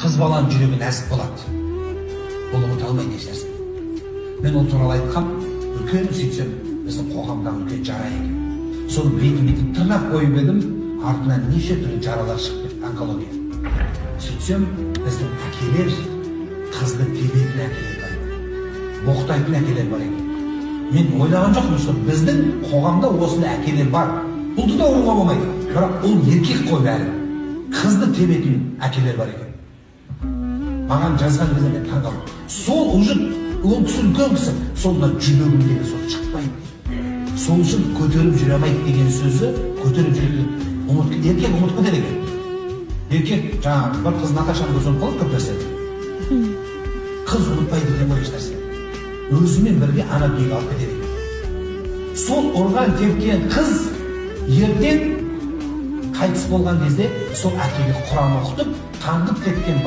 қыз баланың жүрегі нәзік болады. Ол ұмыта алмайды еш нәрсе. Мен ол туралы айтқам, үлкен сөйтсем, біздің қоғамдағы үлкен жара екен. Соны бетін тырнап қойып едім, артынан неше түрлі жаралар шығып кетті, онкология. Сөйтсем, біздің әкелер, қызды тебетін әкелер бар екен, боқтайтын әкелер бар екен. Мен ойлаған жоқпын, что біздің қоғамда осындай әкелер бар. Бұлды да ұруға болмайды, бірақ ол еркек қой бәрі. Қызды тебетін әкелер бар екен. Маған жазған кезде мен таңғалдым. Сол уже ол кісі үлкен кісі, солда жүрегімдегі сол шықпайды. Сол үшін көтеріп жүре алмайды деген сөзі, көтеріп жүрек еркек ұмытып кетеді екен. Еркек жаңағы бір қыз Наташаны көрсем қалады көп нәрсе. Қыз ұмытпайды деген ғой еш нәрсе. Өзімен бірге ана дүниеге алып кетеді екен. Сол ұрған тепкен қыз ертең қайтыс болған кезде сол әкеге Құран оқытып, таңдып кеткен